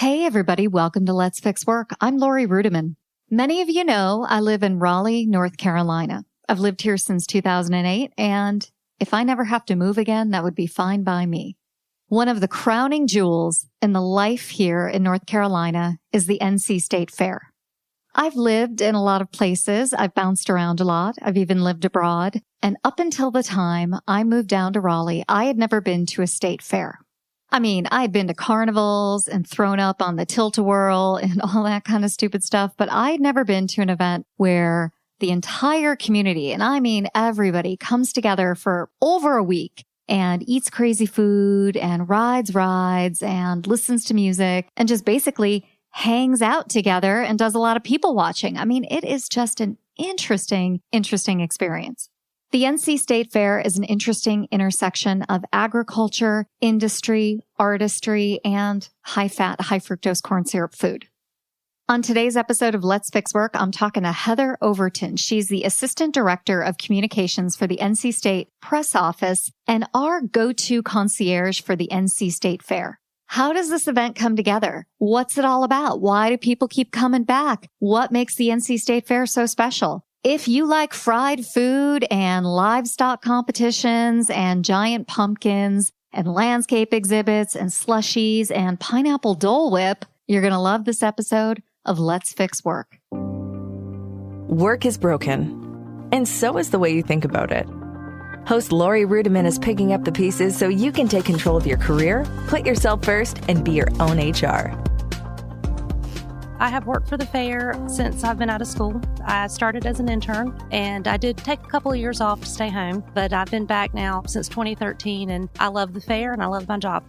Hey, everybody. Welcome to Let's Fix Work. I'm Lori Rudiman. Many of you know I live in Raleigh, North Carolina. I've lived here since 2008, and if I never have to move again, that would be fine by me. One of the crowning jewels in the life here in North Carolina is the NC State Fair. I've lived in a lot of places. I've bounced around a lot. I've even lived abroad. And up until the time I moved down to Raleigh, I had never been to a state fair. I mean, I had been to carnivals and thrown up on the tilt-a-whirl and all that kind of stupid stuff, but I had never been to an event where the entire community, and I mean everybody, comes together for over a week and eats crazy food and rides and listens to music and just basically hangs out together and does a lot of people watching. I mean, it is just an interesting experience. The NC State Fair is an interesting intersection of agriculture, industry, artistry, and high-fat, high-fructose corn syrup food. On today's episode of Let's Fix Work, I'm talking to Heather Overton. She's the Assistant Director of Communications for the NC State Press Office and our go-to concierge for the NC State Fair. How does this event come together? What's it all about? Why do people keep coming back? What makes the NC State Fair so special? If you like fried food and livestock competitions and giant pumpkins and landscape exhibits and slushies and pineapple Dole Whip, you're going to love this episode of Let's Fix Work. Work is broken, and so is the way you think about it. Host Lori Rudiman is picking up the pieces so you can take control of your career, put yourself first, and be your own HR. I have worked for the fair since I've been out of school. I started as an intern, and I did take a couple of years off to stay home, but I've been back now since 2013, and I love the fair and I love my job.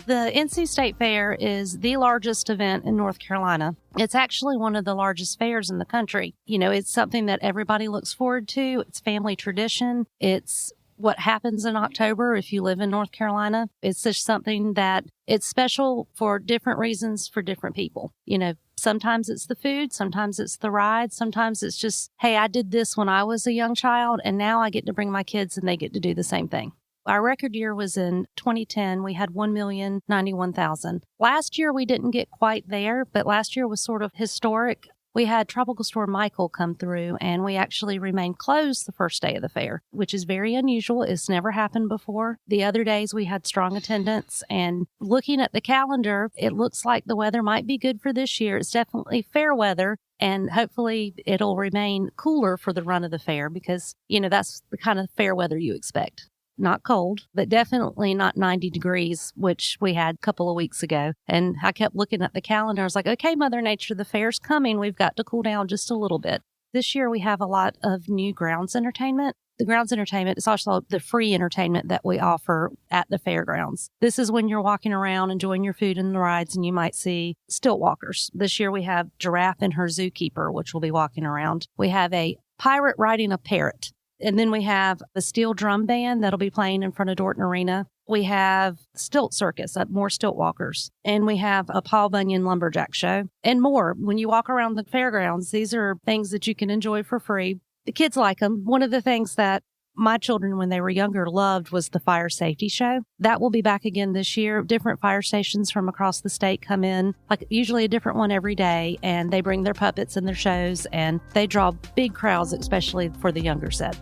The NC State Fair is the largest event in North Carolina. It's actually one of the largest fairs in the country. You know, it's something that everybody looks forward to. It's family tradition. It's what happens in October if you live in North Carolina. It's just something that it's special for different reasons for different people. You know, sometimes it's the food, sometimes it's the ride, sometimes it's just, hey, I did this when I was a young child and now I get to bring my kids and they get to do the same thing. Our record year was in 2010. We had 1,091,000. Last year, we didn't get quite there, but last year was sort of historic. We had Tropical Storm Michael come through, and we actually remained closed the first day of the fair, which is very unusual. It's never happened before. The other days, we had strong attendance, and looking at the calendar, it looks like the weather might be good for this year. It's definitely fair weather, and hopefully it'll remain cooler for the run of the fair because, you know, that's the kind of fair weather you expect. Not cold, but definitely not 90 degrees, which we had a couple of weeks ago. And I kept looking at the calendar. I was like, okay, Mother Nature, the fair's coming. We've got to cool down just a little bit. This year, we have a lot of new grounds entertainment. The grounds entertainment is also the free entertainment that we offer at the fairgrounds. This is when you're walking around enjoying your food and the rides, and you might see stilt walkers. This year, we have Giraffe and her zookeeper, which will be walking around. We have a pirate riding a parrot. And then we have the steel drum band that'll be playing in front of Dorton Arena. We have Stilt Circus, more stilt walkers. And we have a Paul Bunyan lumberjack show and more. When you walk around the fairgrounds, these are things that you can enjoy for free. The kids like them. One of the things that my children, when they were younger, loved was the fire safety show. That will be back again this year. Different fire stations from across the state come in, like usually a different one every day, and they bring their puppets and their shows, and they draw big crowds, especially for the younger set.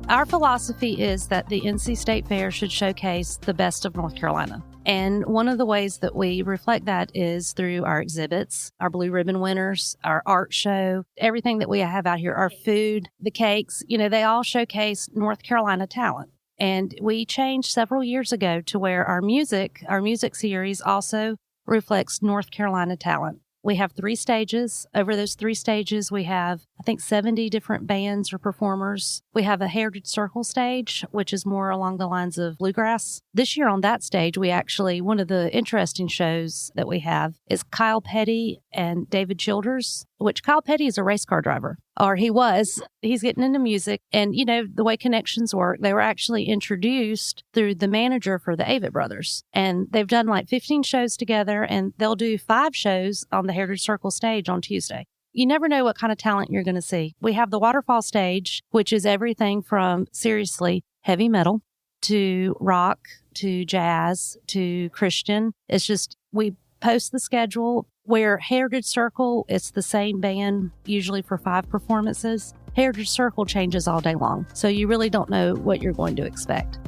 Our philosophy is that the NC State Fair should showcase the best of North Carolina. And one of the ways that we reflect that is through our exhibits, our blue ribbon winners, our art show, everything that we have out here, our food, the cakes, you know, they all showcase North Carolina talent. And we changed several years ago to where our music series also reflects North Carolina talent. We have 3 stages. Over those 3 stages, we have, I think, 70 different bands or performers. We have a Heritage Circle stage, which is more along the lines of bluegrass. This year on that stage, one of the interesting shows that we have is Kyle Petty and David Childers, which Kyle Petty is a race car driver, or he was. He's getting into music. And, you know, the way connections work, they were actually introduced through the manager for the Avett Brothers. And they've done like 15 shows together, and they'll do 5 shows on the Heritage Circle stage on Tuesday. You never know what kind of talent you're going to see. We have the Waterfall stage, which is everything from, seriously, heavy metal to rock, to jazz, to Christian. It's just, we post the schedule. Where Heritage Circle, it's the same band, usually for 5 performances. Heritage Circle changes all day long, so you really don't know what you're going to expect.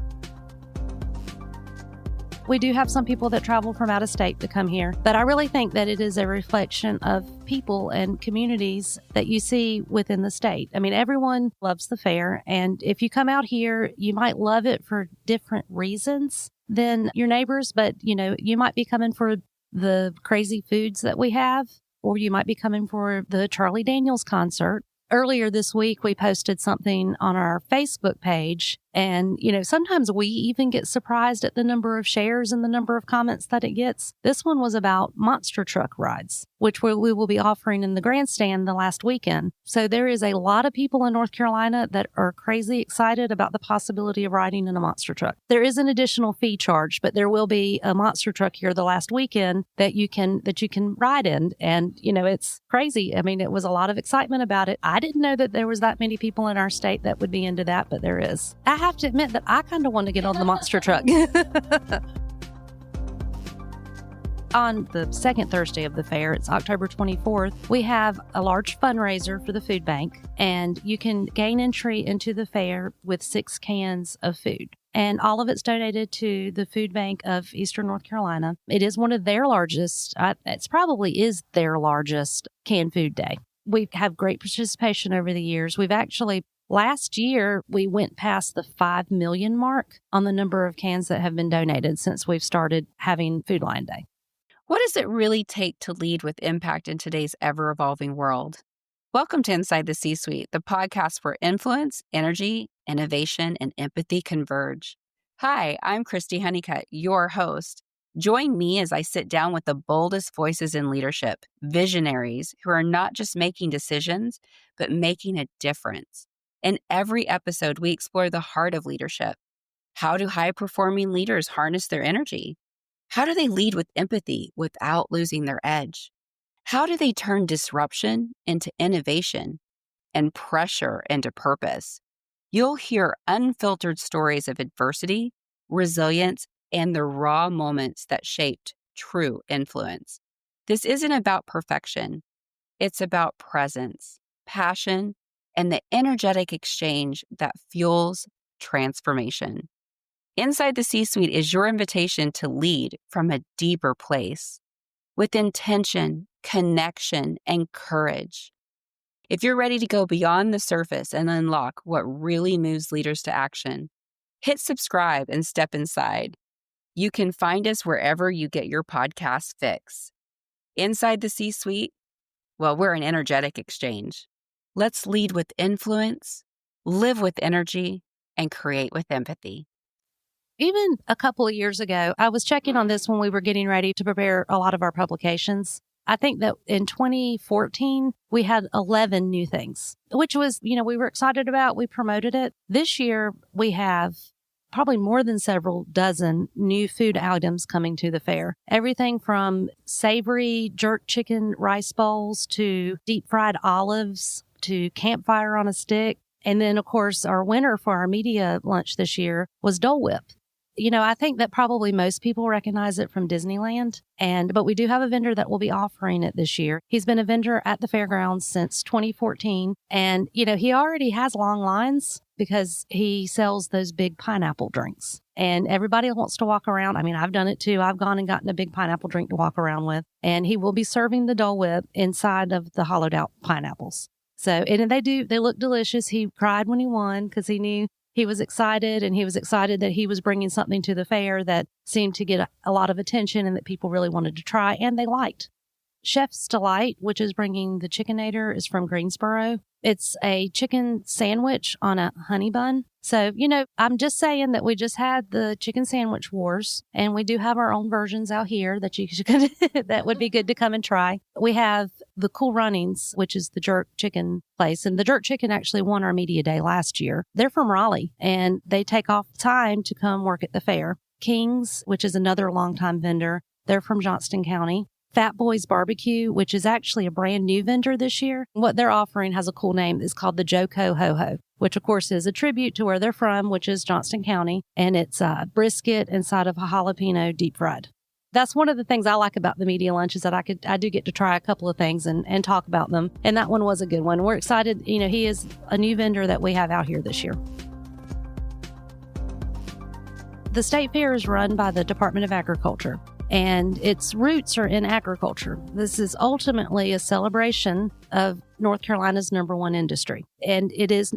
We do have some people that travel from out of state to come here, but I really think that it is a reflection of people and communities that you see within the state. I mean, everyone loves the fair, and if you come out here, you might love it for different reasons than your neighbors, but you might be coming for the crazy foods that we have, or you might be coming for the Charlie Daniels concert. Earlier this week, we posted something on our Facebook page, and, sometimes we even get surprised at the number of shares and the number of comments that it gets. This one was about monster truck rides, which we will be offering in the grandstand the last weekend. So there is a lot of people in North Carolina that are crazy excited about the possibility of riding in a monster truck. There is an additional fee charge, but there will be a monster truck here the last weekend that you can ride in. And, it's crazy. I mean, it was a lot of excitement about it. I didn't know that there was that many people in our state that would be into that, but there is. I have to admit that I kind of want to get on the monster truck. On the second Thursday of the fair, it's October 24th, we have a large fundraiser for the food bank, and you can gain entry into the fair with 6 cans of food. And all of it's donated to the food bank of Eastern North Carolina. It is one of their largest, it probably is their largest canned food day. We have great participation over the years. We've actually, last year, we went past the 5 million mark on the number of cans that have been donated since we've started having Food Line Day. What does it really take to lead with impact in today's ever-evolving world? Welcome to Inside the C-Suite, the podcast where influence, energy, innovation, and empathy converge. Hi, I'm Christy Honeycutt, your host. Join me as I sit down with the boldest voices in leadership, visionaries who are not just making decisions, but making a difference. In every episode, we explore the heart of leadership. How do high-performing leaders harness their energy? How do they lead with empathy without losing their edge? How do they turn disruption into innovation and pressure into purpose? You'll hear unfiltered stories of adversity, resilience, and the raw moments that shaped true influence. This isn't about perfection. It's about presence, passion, and the energetic exchange that fuels transformation. Inside the C-Suite is your invitation to lead from a deeper place, with intention, connection, and courage. If you're ready to go beyond the surface and unlock what really moves leaders to action, hit subscribe and step inside. You can find us wherever you get your podcast fix. Inside the C-Suite, well, we're an energetic exchange. Let's lead with influence, live with energy, and create with empathy. Even a couple of years ago, I was checking on this when we were getting ready to prepare a lot of our publications. I think that in 2014, we had 11 new things, which was, we were excited about. We promoted it. This year, we have probably more than several dozen new food items coming to the fair. Everything from savory jerk chicken rice bowls to deep fried olives to campfire on a stick. And then, of course, our winner for our media lunch this year was Dole Whip. I think that probably most people recognize it from Disneyland, but we do have a vendor that will be offering it this year. He's been a vendor at the fairgrounds since 2014, and, he already has long lines because he sells those big pineapple drinks, and everybody wants to walk around. I mean, I've done it too. I've gone and gotten a big pineapple drink to walk around with, and he will be serving the Dole Whip inside of the hollowed out pineapples. So, and they look delicious. He cried when he won because he knew he was excited, and he was excited that he was bringing something to the fair that seemed to get a lot of attention and that people really wanted to try and they liked. Chef's Delight, which is bringing the Chickenator, is from Greensboro. It's a chicken sandwich on a honey bun. So, I'm just saying that we just had the chicken sandwich wars, and we do have our own versions out here that that would be good to come and try. We have the Cool Runnings, which is the jerk chicken place. And the jerk chicken actually won our media day last year. They're from Raleigh, and they take off time to come work at the fair. King's, which is another longtime vendor. They're from Johnston County. Fat Boys Barbecue, which is actually a brand new vendor this year. What they're offering has a cool name. It's called the Joko Ho Ho, which of course is a tribute to where they're from, which is Johnston County. And it's brisket inside of a jalapeno deep fried. That's one of the things I like about the media lunch is that I do get to try a couple of things and talk about them. And that one was a good one. We're excited. He is a new vendor that we have out here this year. The state fair is run by the Department of Agriculture, and its roots are in agriculture. This is ultimately a celebration of North Carolina's number one industry. And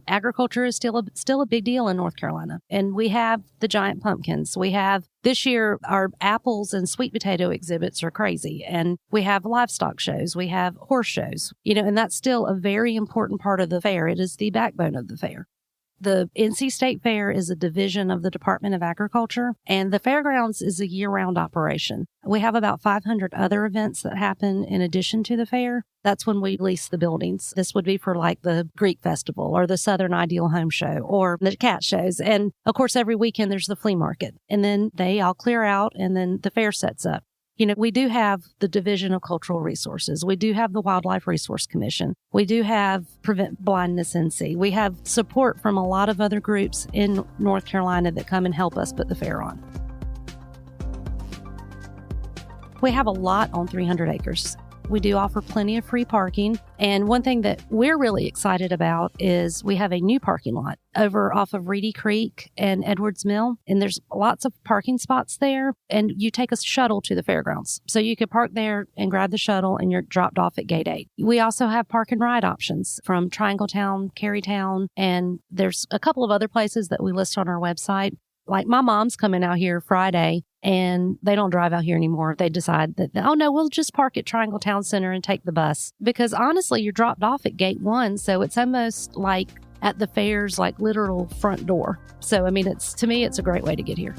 agriculture is still a big deal in North Carolina. And we have the giant pumpkins. We have this year, our apples and sweet potato exhibits are crazy. And we have livestock shows. We have horse shows, and that's still a very important part of the fair. It is the backbone of the fair. The NC State Fair is a division of the Department of Agriculture, and the fairgrounds is a year-round operation. We have about 500 other events that happen in addition to the fair. That's when we lease the buildings. This would be for like the Greek Festival or the Southern Ideal Home Show or the cat shows. And of course, every weekend there's the flea market. And then they all clear out and then the fair sets up. We do have the Division of Cultural Resources. We do have the Wildlife Resource Commission. We do have Prevent Blindness NC. We have support from a lot of other groups in North Carolina that come and help us put the fair on. We have a lot on 300 acres. We do offer plenty of free parking. And one thing that we're really excited about is we have a new parking lot over off of Reedy Creek and Edwards Mill. And there's lots of parking spots there. And you take a shuttle to the fairgrounds. So you can park there and grab the shuttle and you're dropped off at gate 8. We also have park and ride options from Triangletown, Carytown, and there's a couple of other places that we list on our website. Like my mom's coming out here Friday and they don't drive out here anymore. They decide that, oh no, we'll just park at Triangle Town Center and take the bus. Because honestly, you're dropped off at gate 1. So it's almost like at the fair's like literal front door. So, to me, it's a great way to get here.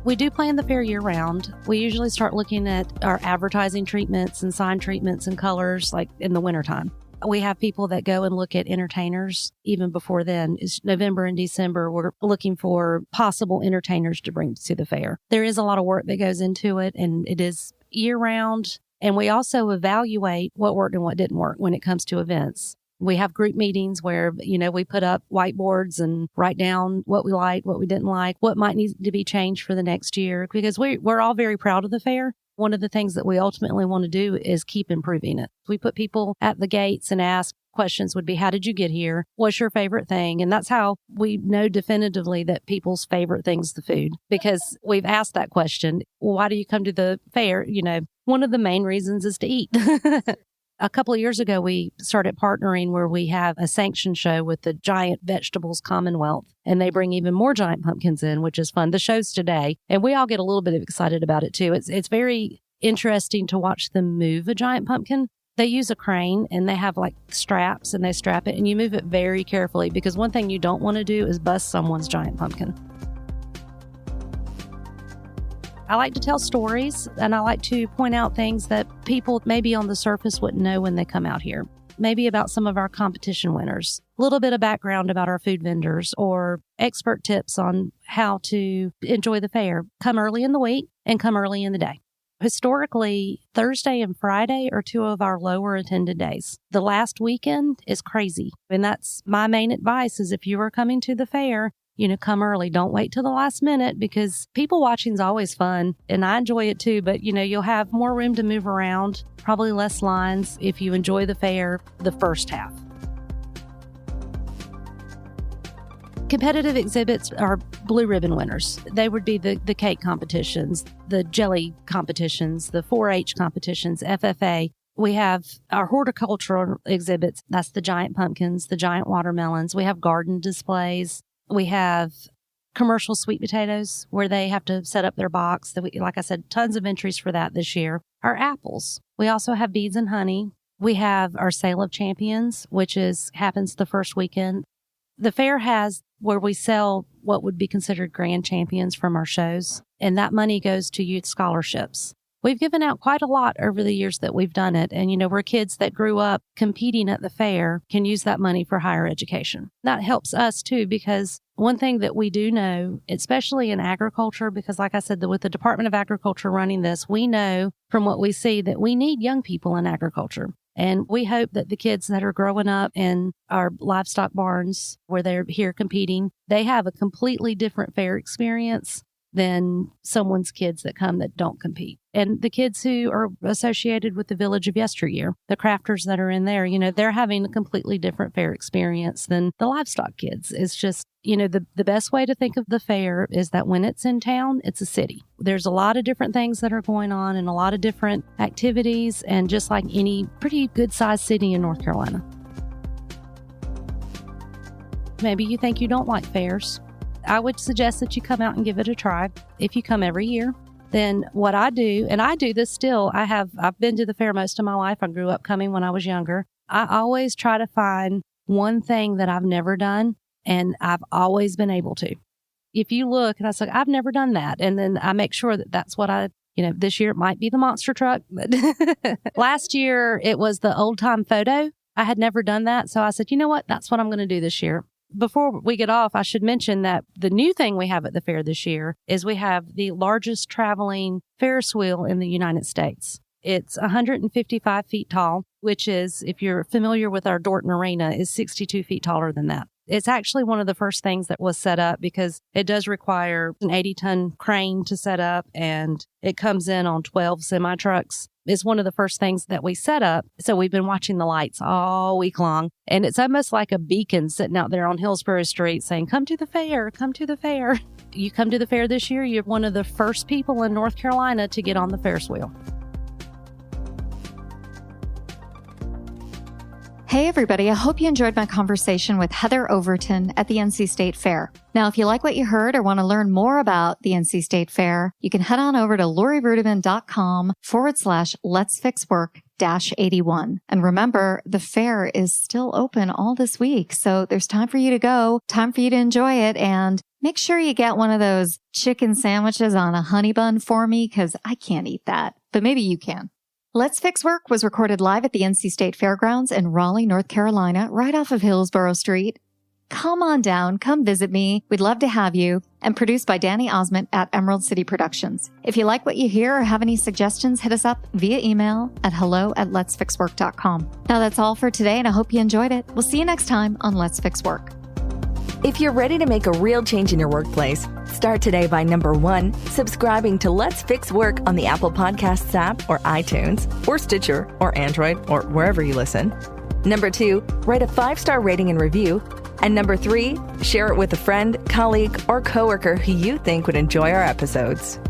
We do plan the fair year round. We usually start looking at our advertising treatments and sign treatments and colors like in the wintertime. We have people that go and look at entertainers even before then. It's November and December. We're looking for possible entertainers to bring to the fair. There is a lot of work that goes into it, and it is year round. And we also evaluate what worked and what didn't work when it comes to events. We have group meetings where, we put up whiteboards and write down what we liked, what we didn't like, what might need to be changed for the next year, because we're all very proud of the fair. One of the things that we ultimately want to do is keep improving it. We put people at the gates and ask questions would be, how did you get here? What's your favorite thing? And that's how we know definitively that people's favorite thing is the food, because we've asked that question. Well, why do you come to the fair? One of the main reasons is to eat. A couple of years ago, we started partnering where we have a sanction show with the Giant Vegetables Commonwealth, and they bring even more giant pumpkins in, which is fun. The show's today, and we all get a little bit excited about it too. It's very interesting to watch them move a giant pumpkin. They use a crane and they have like straps and they strap it and you move it very carefully, because one thing you don't want to do is bust someone's giant pumpkin. I like to tell stories, and I like to point out things that people maybe on the surface wouldn't know when they come out here. Maybe about some of our competition winners, a little bit of background about our food vendors, or expert tips on how to enjoy the fair. Come early in the week and come early in the day. Historically, Thursday and Friday are two of our lower attended days. The last weekend is crazy. And that's my main advice is if you are coming to the fair, come early. Don't wait till the last minute, because people watching is always fun and I enjoy it too. But, you'll have more room to move around, probably less lines if you enjoy the fair the first half. Competitive exhibits are blue ribbon winners. They would be the cake competitions, the jelly competitions, the 4-H competitions, FFA. We have our horticultural exhibits. That's the giant pumpkins, the giant watermelons. We have garden displays. We have commercial sweet potatoes where they have to set up their box. Like I said, tons of entries for that this year. Our apples. We also have beads and honey. We have our Sale of Champions, which happens the first weekend. The fair has where we sell what would be considered grand champions from our shows, and that money goes to youth scholarships. We've given out quite a lot over the years that we've done it. And, we're kids that grew up competing at the fair can use that money for higher education. That helps us too, because one thing that we do know, especially in agriculture, because like I said, with the Department of Agriculture running this, we know from what we see that we need young people in agriculture. And we hope that the kids that are growing up in our livestock barns where they're here competing, they have a completely different fair experience than someone's kids that come that don't compete. And the kids who are associated with the Village of Yesteryear, the crafters that are in there, they're having a completely different fair experience than the livestock kids. It's just, the best way to think of the fair is that when it's in town, it's a city. There's a lot of different things that are going on and a lot of different activities, and just like any pretty good-sized city in North Carolina. Maybe you think you don't like fairs. I would suggest that you come out and give it a try. If you come every year, then what I do, and I do this still, I've been to the fair most of my life. I grew up coming when I was younger. I always try to find one thing that I've never done, and I've always been able to. If you look, and I say, I've never done that. And then I make sure that that's what this year it might be the monster truck, but last year it was the old time photo. I had never done that. So I said, you know what? That's what I'm going to do this year. Before we get off, I should mention that the new thing we have at the fair this year is we have the largest traveling Ferris wheel in the United States. It's 155 feet tall, which is, if you're familiar with our Dorton Arena, is 62 feet taller than that. It's actually one of the first things that was set up because it does require an 80-ton crane to set up, and it comes in on 12 semi-trucks. It's one of the first things that we set up. So we've been watching the lights all week long, and it's almost like a beacon sitting out there on Hillsborough Street saying, come to the fair, come to the fair. You come to the fair this year, you're one of the first people in North Carolina to get on the Ferris wheel. Hey everybody, I hope you enjoyed my conversation with Heather Overton at the NC State Fair. Now, if you like what you heard or want to learn more about the NC State Fair, you can head on over to lorirudiman.com/letsfixwork-81. And remember, the fair is still open all this week, so there's time for you to go, time for you to enjoy it, and make sure you get one of those chicken sandwiches on a honey bun for me, because I can't eat that, but maybe you can. Let's Fix Work was recorded live at the NC State Fairgrounds in Raleigh, North Carolina, right off of Hillsborough Street. Come on down, come visit me. We'd love to have you. And produced by Danny Osment at Emerald City Productions. If you like what you hear or have any suggestions, hit us up via email at hello@letsfixwork.com. Now that's all for today, and I hope you enjoyed it. We'll see you next time on Let's Fix Work. If you're ready to make a real change in your workplace, start today by number 1, subscribing to Let's Fix Work on the Apple Podcasts app or iTunes or Stitcher or Android or wherever you listen. Number 2, write a 5-star rating and review. And number 3, share it with a friend, colleague, or coworker who you think would enjoy our episodes.